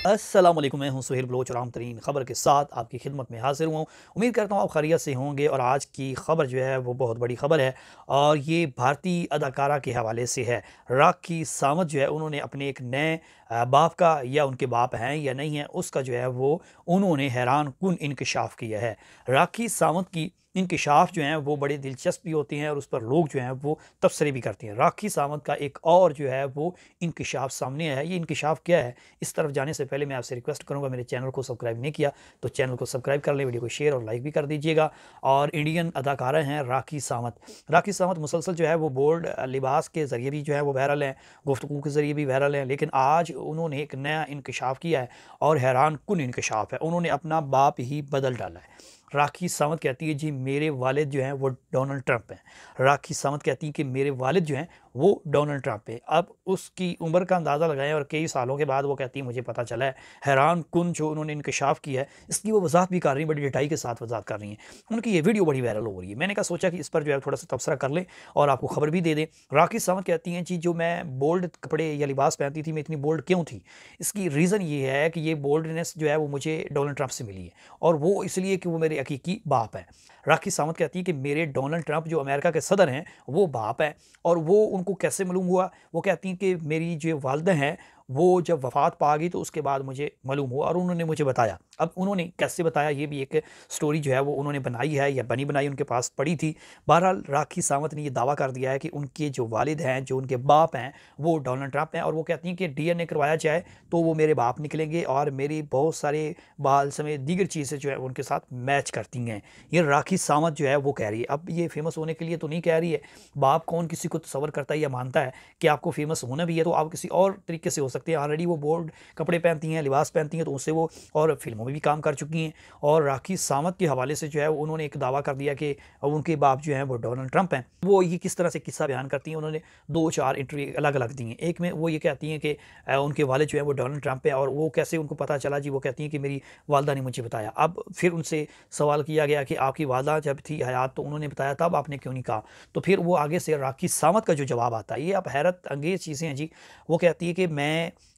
अस्सलाम वालेकुम, मैं हूं सुहेल बलोच और आम तरीन ख़बर के साथ आपकी खिदमत में हाजिर हुआ हूँ। उम्मीद करता हूँ आप खैरियत से होंगे। और आज की ख़बर जो है वो बहुत बड़ी ख़बर है और ये भारतीय अदाकारा के हवाले से है। राखी सावंत जो है उन्होंने अपने एक नए बाप का, या उनके बाप हैं या नहीं हैं, उसका जो है वो उन्होंने हैरान कुन इंकशाफ किया है। राखी सावंत की इंकशाफ जो हैं वो बड़े दिलचस्प भी होते हैं और उस पर लोग जो हैं वो तबसरे भी करते हैं। राखी सावंत का एक और जो है वो इंकशाफ सामने आया है। ये इंकशाफ क्या है, इस तरफ जाने से पहले मैं आपसे रिक्वेस्ट करूंगा, मेरे चैनल को सब्सक्राइब नहीं किया तो चैनल को सब्सक्राइब कर लें, वीडियो को शेयर और लाइक भी कर दीजिएगा। और इंडियन अदाकारा हैं राखी सावंत। राखी सावंत मुसलसल जो है वो बोल्ड लिबास के ज़रिए भी जो है वो वायरल हैं, गुफ्तगू के ज़रिए भी वायरल हैं, लेकिन आज उन्होंने एक नया इंकशाफ किया है और हैरान कुन इंकशाफ है। उन्होंने अपना बाप ही बदल डाला है। राखी सावंत कहती है जी मेरे वालिद जो हैं वो डोनाल्ड ट्रंप हैं। राखी सावंत कहती है कि मेरे वालिद जो हैं वो डोनाल्ड ट्रंप है। अब उसकी उम्र का अंदाज़ा लगाएं और कई सालों के बाद वो कहती है मुझे पता चला है। हैरान कुन जो उन्होंने इंकशाफ किया है, इसकी वो वजाहत भी कर रही हैं, बड़ी डिटाई के साथ वजाहत कर रही हैं। उनकी ये वीडियो बड़ी वायरल हो रही है। मैंने कहा सोचा कि इस पर जो है थोड़ा सा तबसरा कर लें और आपको खबर भी दे दें। राखी सावंत कहती हैं जी जो मैं बोल्ड कपड़े या लिबास पहनती थी, मैं इतनी बोल्ड क्यों थी, इसकी रीज़न ये है कि ये बोल्डनेस जो है वो मुझे डोनाल्ड ट्रंप से मिली है, और वो इसलिए कि वो मेरे हकीकी बाप हैं। राखी सावंत कहती है कि मेरे डोनाल्ड ट्रंप जो अमेरिका के सदर हैं वो बाप हैं। और वो उनको कैसे मालूम हुआ, वो कहती हैं कि मेरी जो वालदा हैं वो जब वफ़ात पा गई तो उसके बाद मुझे मालूम हुआ और उन्होंने मुझे बताया। अब उन्होंने कैसे बताया, ये भी एक स्टोरी जो है वो उन्होंने बनाई है या बनी बनाई उनके पास पड़ी थी। बहरहाल राखी सावंत ने ये दावा कर दिया है कि उनके जो वालिद हैं, जो उनके बाप हैं, वो डोनाल्ड ट्रंप हैं। और वो कहती हैं कि डीएनए करवाया जाए तो वो मेरे बाप निकलेंगे और मेरी बहुत सारे बाल समेत दीगर चीज़ें जो है उनके साथ मैच करती हैं। ये राखी सावंत जो है वो कह रही है। अब ये फेमस होने के लिए तो नहीं कह रही है। बाप कौन किसी को तसव्वुर करता है या मानता है कि आपको फेमस होना भी है तो आप किसी और तरीके से हो सकते हैं। ऑलरेडी वो बोल्ड कपड़े पहनती हैं, लिबास पहनती हैं, तो उससे वो और फिल्मों में भी काम कर चुकी हैं। और राखी सावंत के हवाले से जो है उन्होंने एक दावा कर दिया कि उनके बाप जो हैं वो डोनाल्ड ट्रंप हैं। वो ये किस तरह से किस्सा बयान करती हैं, उन्होंने 2-4 इंटरव्यू अलग अलग दी हैं। एक में वो ये कहती हैं कि उनके वालिद जो है वो डोनाल्ड ट्रंप है और वो कैसे उनको पता चला जी, वो कहती हैं कि मेरी वालदा ने मुझे बताया। अब फिर उनसे सवाल किया गया कि आपकी वालदा जब थी हयात तो उन्होंने बताया, तब आपने क्यों नहीं कहा। तो फिर वो आगे से राखी सावंत का जो जवाब आता है, ये अब हैरत अंगेज़ चीज़ें हैं जी। वो कहती है कि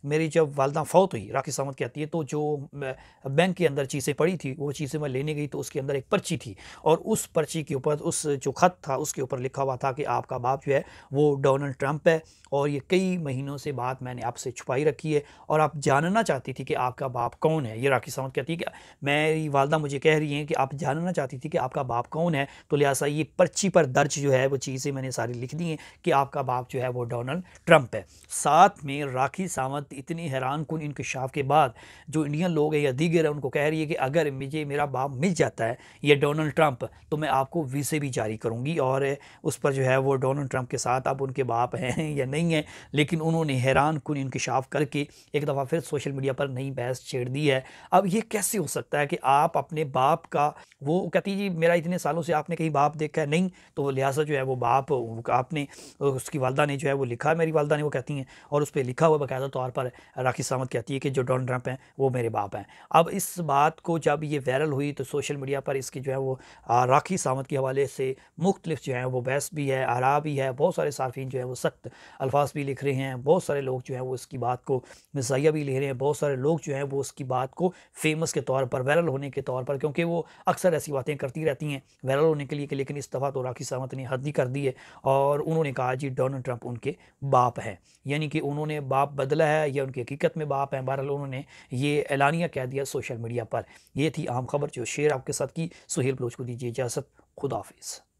मेरी जब वालदा फ़ौत हुई, राखी सावंत कहती है, तो जो बैंक के अंदर चीज़ें पड़ी थी वो चीज़ें मैं लेने गई तो उसके अंदर एक पर्ची थी और उस पर्ची के ऊपर, उस जो ख़त था उसके ऊपर लिखा हुआ था कि आपका बाप जो है वो डोनाल्ड ट्रंप है और ये कई महीनों से बात मैंने आपसे छुपाई रखी है और आप जानना चाहती थी कि आपका बाप कौन है। ये राखी सावंत कहती है कि मेरी वालदा मुझे कह रही हैं कि आप जानना चाहती थी कि आपका बाप कौन है, तो लिहाजा ये पर्ची पर दर्ज जो है वो चीज़ें मैंने सारी लिख दी हैं कि आपका बाप जो है वो डोनाल्ड ट्रंप है। साथ में राखी सावंत इतनी हैरान कुन इंकशाफ के बाद जो इंडियन लोग हैं या दीगर है उनको कह रही है कि अगर मुझे मेरा बाप मिल जाता है ये डोनाल्ड ट्रंप, तो मैं आपको वीज़े भी जारी करूँगी। और उस पर जो है वो डोनाल्ड ट्रंप के साथ अब उनके बाप हैं या नहीं है, लेकिन उन्होंने हैरान कुन इंकशाफ करके एक दफ़ा फिर सोशल मीडिया पर नई बहस छेड़ दी है। अब ये कैसे हो सकता है कि आप अपने बाप का, वो कहती जी मेरा इतने सालों से आपने कहीं बाप देखा है नहीं, तो लिहाजा जो है वो बाप आपने, उसकी वालदा ने जो है वो लिखा, मेरी वालदा ने, वो कहती हैं, और उस पर लिखा हुआ बाकायदा तौर पर राखी सावंत कहती है कि जो डोनाल्ड ट्रंप हैं वो मेरे बाप हैं। अब इस बात को जब ये वायरल हुई तो सोशल मीडिया पर इसकी जो है वो राखी सावंत के हवाले से मुख्तलिफ जो है वो बहस भी है, आरा भी है। बहुत सारे सार्फिन जो है वो सख्त अल्फाज भी लिख रहे हैं, बहुत सारे लोग जो है वो इसकी बात को मज़ाहिया भी ले रहे हैं, बहुत सारे लोग जो हैं वो उसकी बात को फेमस के तौर पर, वायरल होने के तौर पर, क्योंकि वो अक्सर ऐसी बातें करती रहती हैं वायरल होने के लिए कि, लेकिन इस दफ़ा तो राखी सावंत ने हद ही कर दी है और उन्होंने कहा जी डोनाल्ड ट्रंप उनके बाप हैं, यानी कि उन्होंने बाप बदला है या उनकी हकीकत में बाप हैं। बहरहाल उन्होंने ये एलानिया कह दिया सोशल मीडिया पर। ये थी अहम खबर जो शेयर आपके साथ की। सुहेल बलोच को दीजिए इजाज़त। खुदा हाफिज़।